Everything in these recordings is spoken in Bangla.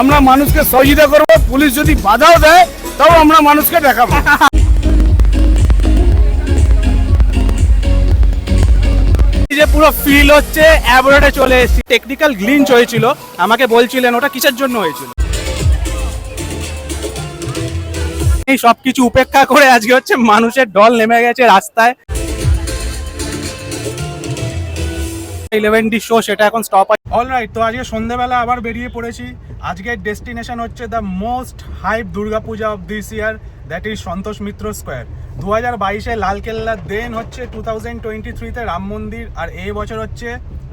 আমরা মানুষকে সহযোগিতা করব, পুলিশ যদি বাধাও দেয় তাও আমরা মানুষকে দেখাবো। যে পুরো ফিল হচ্ছে অ্যাবরেটে চলে এসেছি। টেকনিক্যাল গ্লিচ হয়েছিল, আমাকে বলছিলেন ওটা কিসের জন্য হয়েছিল। এই সবকিছু উপেক্ষা করে আজকে হচ্ছে মানুষের ঢল নেমে গেছে রাস্তায়। 11D শো সেটা এখন স্টপ আছে। অলরাইট, তো আজকে সন্ধ্যেবেলা আবার বেরিয়ে পড়েছি। আজকের ডেস্টিনেশন হচ্ছে the most hype Durga Puja of this year, that is Santosh Mitra square. 2022-এ Lal Qila, দেন হচ্ছে 2023-তে রাম মন্দির, আর এই বছর হচ্ছে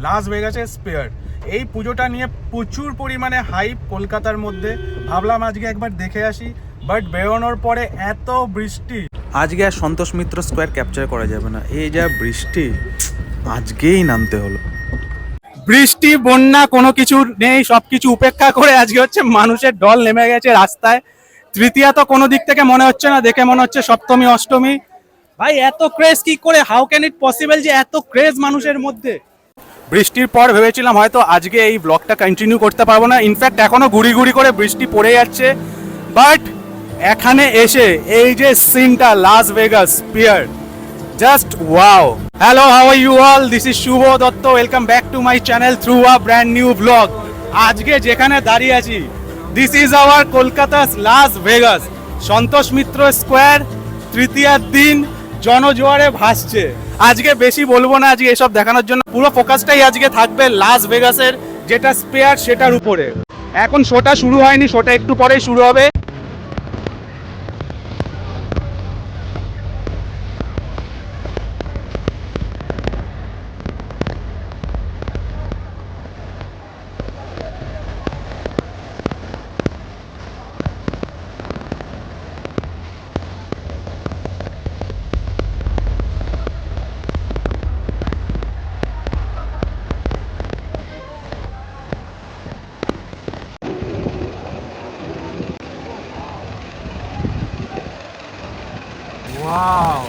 লাস ভেগাসের স্পেয়ার। এই পুজোটা নিয়ে প্রচুর পরিমাণে হাইপ কলকাতার মধ্যে। ভাবলাম আজকে একবার দেখে আসি, বাট বেরোনোর পরে এত বৃষ্টি, আজকে আর সন্তোষ মিত্র স্কোয়ার ক্যাপচার করা যাবে না। এই যা বৃষ্টি, আজকেই নামতে হলো। বৃষ্টি বন্যা কোনো কিছু নেই, সবকিছু উপেক্ষা করে আজকে হচ্ছে মানুষের ঢল নেমে গেছে রাস্তায়। তৃতীয়া তো কোনো দিক থেকে মনে হচ্ছে না, দেখে মনে হচ্ছে সপ্তমী অষ্টমী। ভাই এত ক্রেজ কি করে, হাউ ক্যান ইট পসিবল যে এত ক্রেজ মানুষের মধ্যে। বৃষ্টির পর ভেবেছিলাম হয়তো আজকে এই ব্লগটা কন্টিনিউ করতে পারবো না, ইনফ্যাক্ট এখনো গুড়ি গুড়ি করে বৃষ্টি পড়ে যাচ্ছে। বাট এখানে এসে এই যে সিনটা, Las Vegas sphere, just wow. Hello, how are you all? This is Shubho Dotto. Welcome back to my channel through a brand new vlog. আজকে যেখানে দাঁড়িয়ে আছি, this is our Kolkata's Las Vegas, Santosh Mitra square. তৃতীয়ার দিন জনজোয়ারে ভাসছে। আজকে বেশি বলবো না আজকে এসব দেখানোর জন্য, পুরো ফোকাসটাই আজকে থাকবে লাস ভেগাসের যেটা স্পেয়ার সেটার উপরে। এখন শোটা শুরু হয়নি, শোটা একটু পরেই শুরু হবে। Wow.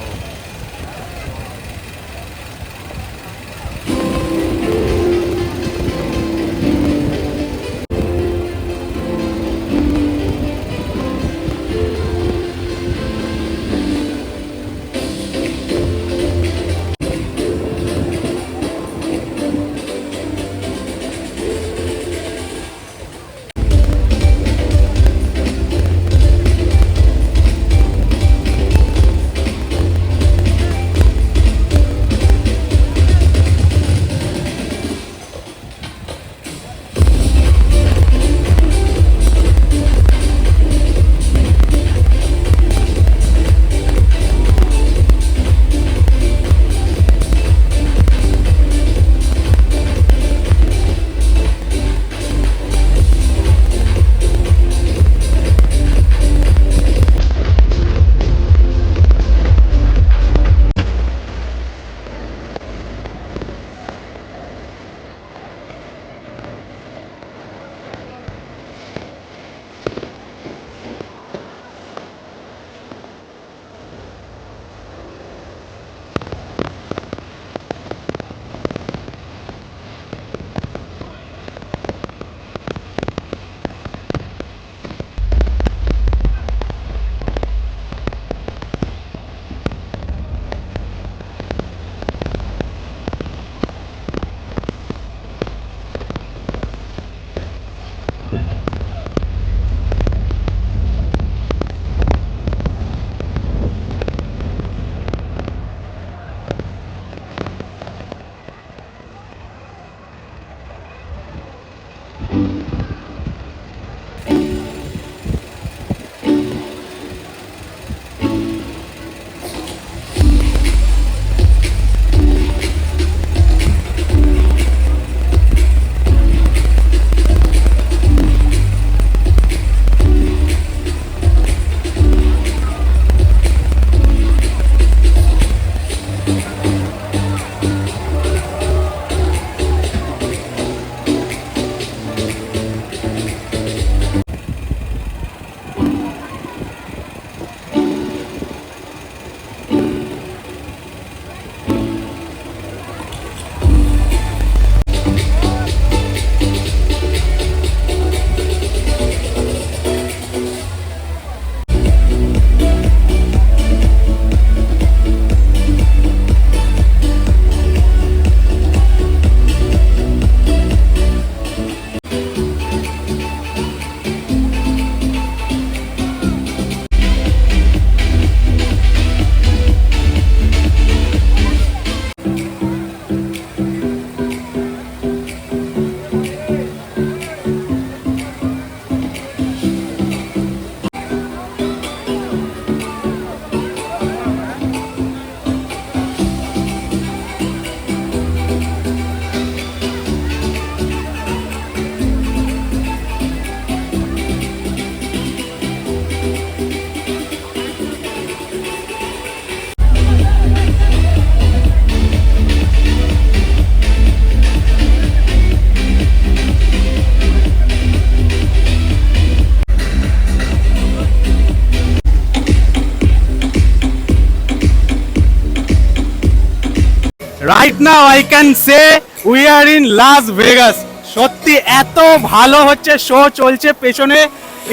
Right now I can say we are in Las Vegas. সত্যি এত ভালো হচ্ছে শো চলছে পেছনে,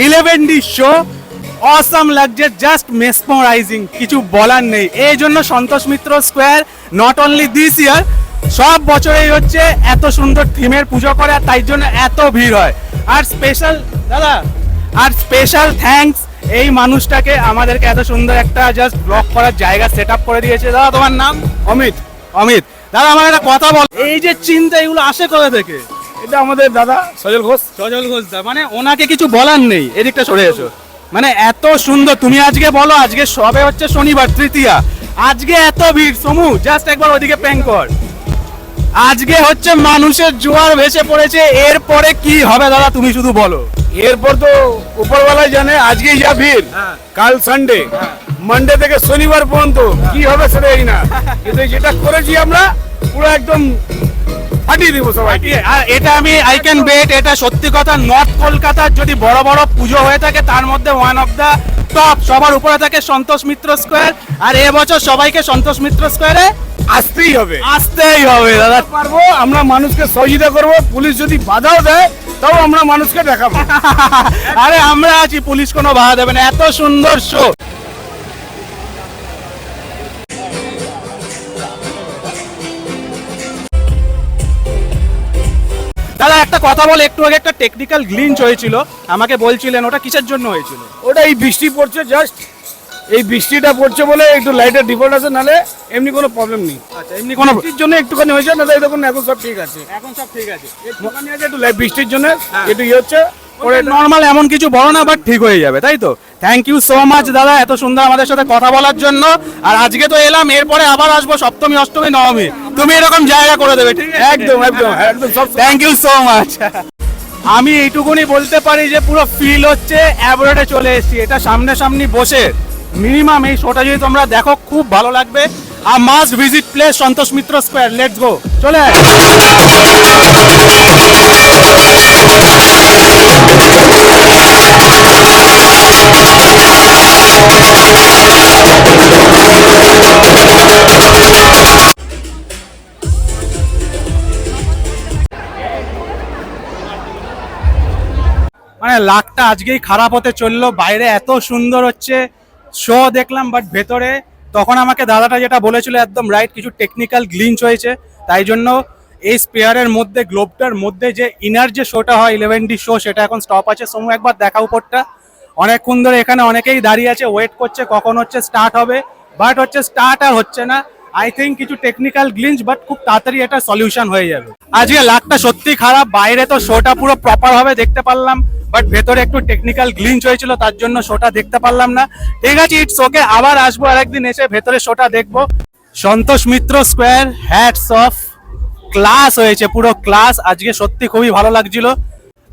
11D শো, অসাম লাগছে, জাস্ট মেসমরাইজিং, কিছু বলার নেই। এই জন্য Santosh Mitra square not only this year, সব বছরেই হচ্ছে এত সুন্দর থিমের পুজো করে, আর তাই জন্য এত ভিড় হয়। আর স্পেশাল দাদা, আর স্পেশাল থ্যাঙ্কস এই মানুষটাকে, আমাদেরকে এত সুন্দর একটা জাস্ট ব্লগ করার জায়গা সেট আপ করে দিয়েছে। দাদা তোমার নাম? অমিত। অমিত। দাদা আমার একটা কথা বল, এই যে চিন্তা এগুলো আসে কোথা থেকে? এটা আমাদের দাদা সজল ঘোষ। সজল ঘোষ দা, মানে ওনাকে কিছু বলার নেই, এদিকটা সরে এসো। মানে এত সুন্দর, তুমি আজকে বলো, আজকে সবে হচ্ছে শনিবার তৃতীয়া, আজকে এত ভিড়, সমু জাস্ট একবার ওদিকে প্যাং কর। আজকে হচ্ছে মানুষের জোয়ার ভেসে পড়েছে, এরপরে কি হবে দাদা তুমি শুধু বলো। এরপর তো উপরওয়ালাই জানে, আজকেই যা ভিড়, কাল সানডে, মানডে থেকে শনিবার পর্যন্ত কি হবে সেটা জানি না, কিন্তু যেটা করেছি আমরা পুরো একদম ফাটিয়ে দিব সবাইকে। আর এটা আমি আই ক্যান বেট, এটা সত্যি কথা, নর্থ কলকাতার যদি বড় বড় পুজো হয়ে থাকে তার মধ্যে ওয়ান অফ দা টপ, সবার উপরে থাকে সন্তোষ মিত্র স্কোয়ার। আর এবছর সবাইকে সন্তোষ মিত্র স্কোয়ারে আসতেই হবে, আসতেই হবে দাদা। পারবো আমরা মানুষকে সহযোগিতা করব, পুলিশ যদি বাধাও দেয় তাও আমরা মানুষকে দেখাবো। আরে আমরা আছি, পুলিশ কোনো বাধা দেবে না, এত সুন্দর শো। দাদা একটা কথা বল, একটু আগে একটা টেকনিক্যাল গ্লিঞ্চ হয়েছিল, আমাকে বলছিলেন ওটা কিসের জন্য হয়েছিল? ওটা এই বৃষ্টি পড়ছে, জাস্ট এই বৃষ্টিটা পড়ছে বলে একটু লাইটের ডিফল্ট আছে, নালে এমনি কোনো প্রবলেম নেই। আচ্ছা, এমনি কোনো বৃষ্টির জন্য একটুখানি হয়েছে, না তাই দেখুন এখন সব ঠিক আছে। এখন সব ঠিক আছে, একটুখানি আছে, একটু বৃষ্টির জন্য একটু ইয়ে হচ্ছে, পরে নর্মাল এমন কিছু বড় না, বাট ঠিক হয়ে যাবে, তাই তো? থ্যাংক ইউ সো মাচ দাদা এত সুন্দর আমাদের সাথে কথা বলার জন্য। আর আজকে তো এলাম, এরপরে আবার আসবো সপ্তমী, অষ্টমী, নবমী, তুমি এরকম জায়গা করে দেবে, ঠিক আছে? একদম একদম একদম সব। Thank you so much. আমি এইটুকুনি বলতে পারি যে পুরো ফিল হচ্ছে অ্যাবরোডে চলে এসেছি, এটা সামনাসামনি বসে মিনিমাম এই শোটা যদি তোমরা দেখো খুব ভালো লাগবে। আর must visit place Santosh Mitra square, let's go, চলে আয়। মানে লাকটা আজকেই খারাপ হতে চললো, বাইরে এত সুন্দর হচ্ছে শো দেখলাম, বাট ভেতরে তখন আমাকে দাদাটা যেটা বলেছিল একদম রাইট, কিছু টেকনিক্যাল গ্লিঞ্চ হয়েছে, তাই জন্য এই স্পেয়ারের মধ্যে, গ্লোবটার মধ্যে যে ইনার যে শোটা হয় 11D শো, সেটা এখন স্টপ আছে। সমু একবার দেখা উপরটা, অনেকক্ষণ ধরে এখানে অনেকেই দাঁড়িয়ে আছে, ওয়েট করছে কখন হচ্ছে স্টার্ট হবে, বাট হচ্ছে স্টার্ট আর হচ্ছে না। আই থিঙ্ক কিছু টেকনিক্যাল গ্লিঞ্চ, বাট খুব তাড়াতাড়ি এটা সলিউশন হয়ে যাবে। আজকে লাকটা সত্যি খারাপ, বাইরে তো শোটা পুরো প্রপার ভাবে দেখতে পারলাম, বাট ভেতরে একটু টেকনিক্যাল গ্লিঞ্চ হয়েছিল, তার জন্য শোটা দেখতে পারলাম না। ঠিক আছে, ইটস ওকে, আবার আসবো আরেকদিন, এসে ভেতরে শোটা দেখবো। সন্তোষ Mitra square, hats off, class হয়েছে, পুরো ক্লাস। আজকে সত্যি খুবই ভালো লাগছিল।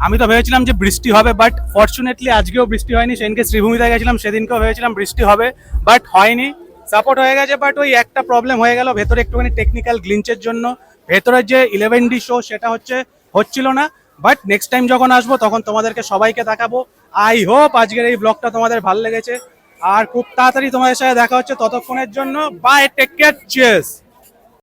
আমি তো ভেবেছিলাম যে বৃষ্টি হবে, বাট ফরচুনেটলি আজকেও বৃষ্টি হয়নি। সেদিনকে শ্রীভূমিতে গেছিলাম, সেদিনকেও ভেবেছিলাম বৃষ্টি হবে, বাট হয়নি, সাপোর্ট হয়ে গেছে। বাট ওই একটা প্রবলেম হয়ে গেল ভেতরে একটুখানি টেকনিক্যাল গ্লিঞ্চের জন্য, ভেতরের যে 11D শো সেটা হচ্ছিল না। বাট নেক্সট টাইম যখন আসবো তখন তোমাদেরকে সবাইকে দেখাবো। আই হোপ আজকের এই ব্লগটা তোমাদের ভালো লেগেছে, আর খুব তাড়াতাড়ি তোমাদের সাথে দেখা হচ্ছে। ততক্ষণের জন্য বাই, টেক কেয়ার, চিয়ার্স।